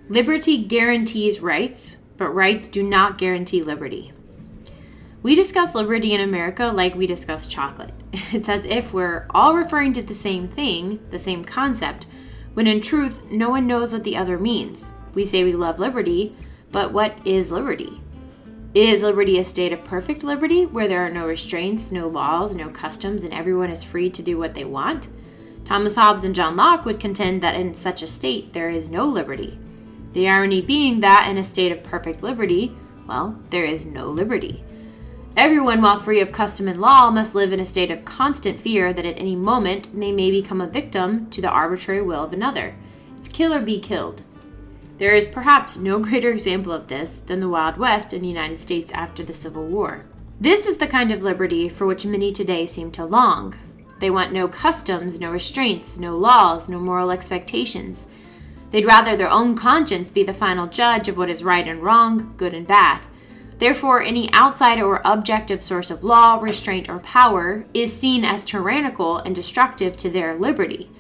Liberty guarantees rights, but rights do not guarantee liberty. We discuss liberty in America like we discuss chocolate. It's as if we're all referring to the same thing, the same concept, when in truth, no one knows what the other means. We say we love liberty, but what is liberty? Is liberty a state of perfect liberty where there are no restraints, no laws, no customs, and everyone is free to do what they want? Thomas Hobbes and John Locke would contend that in such a state there is no liberty. The irony being that in a state of perfect liberty, well, there is no liberty. Everyone, while free of custom and law, must live in a state of constant fear that at any moment they may become a victim to the arbitrary will of another. It's kill or be killed. There is perhaps no greater example of this than the Wild West in the United States after the Civil War. This is the kind of liberty for which many today seem to long. They want no customs, no restraints, no laws, no moral expectations. They'd rather their own conscience be the final judge of what is right and wrong, good and bad. Therefore, any outside or objective source of law, restraint, or power is seen as tyrannical and destructive to their liberty.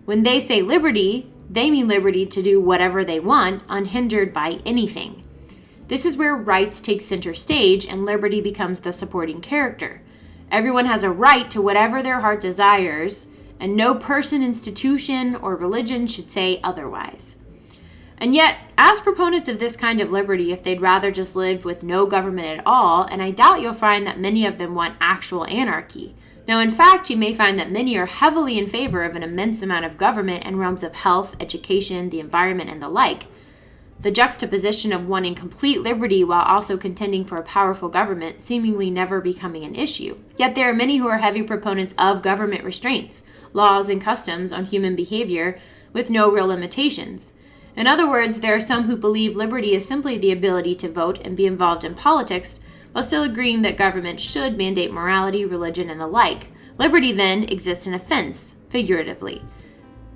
When they say liberty, they mean liberty to do whatever they want, unhindered by anything. This is where rights take center stage and liberty becomes the supporting character. Everyone has a right to whatever their heart desires, and no person, institution, or religion should say otherwise. And yet, ask proponents of this kind of liberty if they'd rather just live with no government at all, and I doubt you'll find that many of them want actual anarchy. Now, in fact, you may find that many are heavily in favor of an immense amount of government in realms of health, education, the environment, and the like. The juxtaposition of wanting complete liberty while also contending for a powerful government seemingly never becoming an issue. Yet there are many who are heavy proponents of government restraints, laws, and customs on human behavior with no real limitations. In other words, there are some who believe liberty is simply the ability to vote and be involved in politics, while still agreeing that government should mandate morality, religion, and the like. Liberty, then, exists in a fence, figuratively.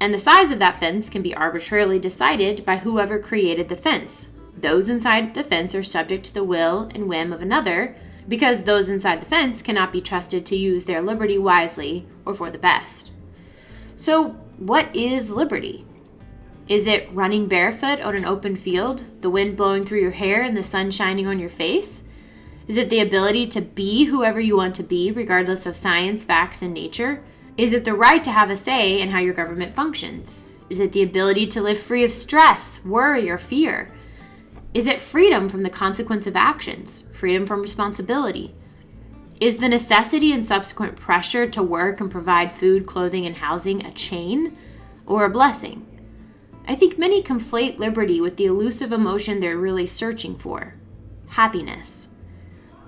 And the size of that fence can be arbitrarily decided by whoever created the fence. Those inside the fence are subject to the will and whim of another, because those inside the fence cannot be trusted to use their liberty wisely or for the best. So, what is liberty? Is it running barefoot on an open field, the wind blowing through your hair and the sun shining on your face? Is it the ability to be whoever you want to be, regardless of science, facts, and nature? Is it the right to have a say in how your government functions? Is it the ability to live free of stress, worry, or fear? Is it freedom from the consequence of actions, freedom from responsibility? Is the necessity and subsequent pressure to work and provide food, clothing, and housing a chain or a blessing? I think many conflate liberty with the elusive emotion they're really searching for, happiness.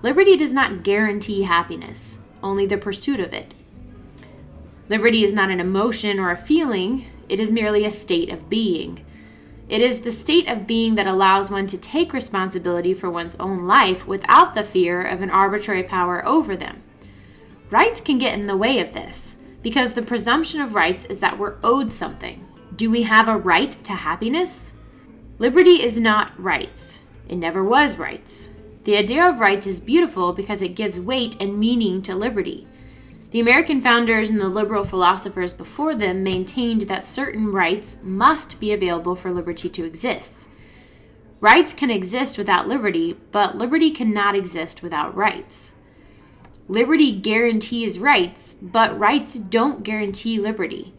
Liberty does not guarantee happiness, only the pursuit of it. Liberty is not an emotion or a feeling, it is merely a state of being. It is the state of being that allows one to take responsibility for one's own life without the fear of an arbitrary power over them. Rights can get in the way of this, because the presumption of rights is that we're owed something. Do we have a right to happiness? Liberty is not rights. It never was rights. The idea of rights is beautiful because it gives weight and meaning to liberty. The American founders and the liberal philosophers before them maintained that certain rights must be available for liberty to exist. Rights can exist without liberty, but liberty cannot exist without rights. Liberty guarantees rights, but rights don't guarantee liberty.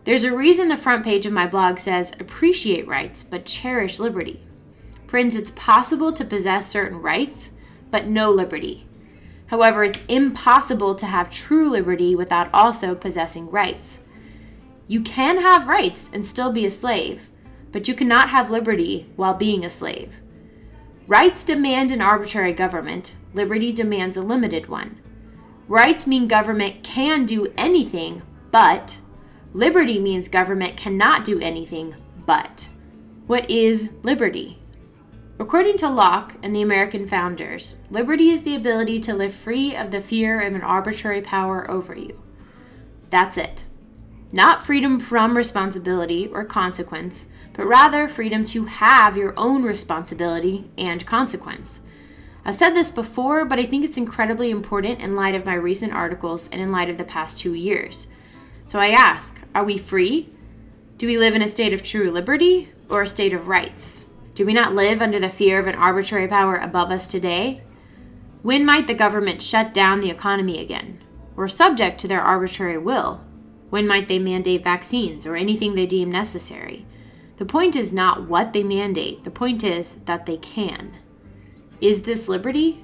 There's a reason the front page of my blog says, appreciate rights, but cherish liberty. Friends, it's possible to possess certain rights, but no liberty. However, it's impossible to have true liberty without also possessing rights. You can have rights and still be a slave, but you cannot have liberty while being a slave. Rights demand an arbitrary government. Liberty demands a limited one. Rights mean government can do anything, but liberty means government cannot do anything but. What is liberty? According to Locke and the American founders, liberty is the ability to live free of the fear of an arbitrary power over you. That's it. Not freedom from responsibility or consequence, but rather freedom to have your own responsibility and consequence. I've said this before, but I think it's incredibly important in light of my recent articles and in light of the past 2 years. So I ask, are we free? Do we live in a state of true liberty? or a state of rights? Do we not live under the fear of an arbitrary power above us today? When might the government shut down the economy again? We're subject to their arbitrary will. When might they mandate vaccines or anything they deem necessary? The point is not what they mandate. The point is that they can. Is this liberty?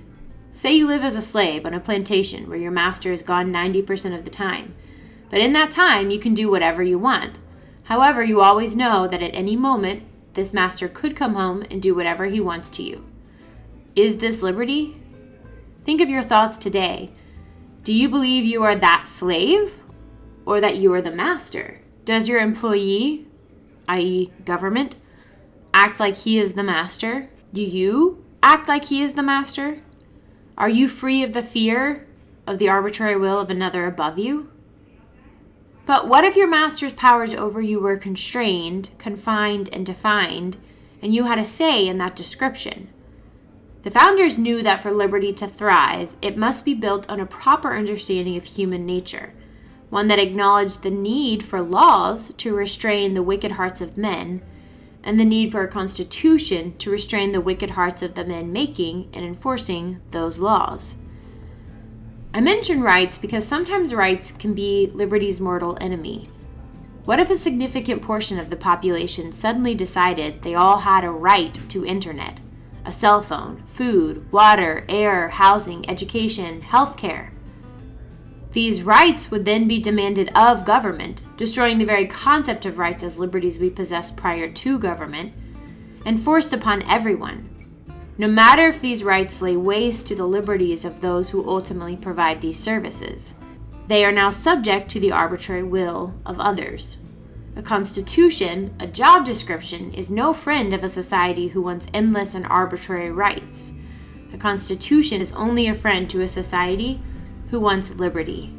Say you live as a slave on a plantation where your master is gone 90% of the time. But in that time, you can do whatever you want. However, you always know that at any moment, this master could come home and do whatever he wants to you. Is this liberty? Think of your thoughts today. Do you believe you are that slave or that you are the master? Does your employee, i.e. government, act like he is the master? Do you act like he is the master? Are you free of the fear of the arbitrary will of another above you? But what if your master's powers over you were constrained, confined, and defined, and you had a say in that description? The founders knew that for liberty to thrive, it must be built on a proper understanding of human nature, one that acknowledged the need for laws to restrain the wicked hearts of men, and the need for a constitution to restrain the wicked hearts of the men making and enforcing those laws. I mention rights because sometimes rights can be liberty's mortal enemy. What if a significant portion of the population suddenly decided they all had a right to internet, a cell phone, food, water, air, housing, education, healthcare? These rights would then be demanded of government, destroying the very concept of rights as liberties we possessed prior to government, and forced upon everyone. No matter if these rights lay waste to the liberties of those who ultimately provide these services, they are now subject to the arbitrary will of others. A constitution, a job description, is no friend of a society who wants endless and arbitrary rights. A constitution is only a friend to a society who wants liberty.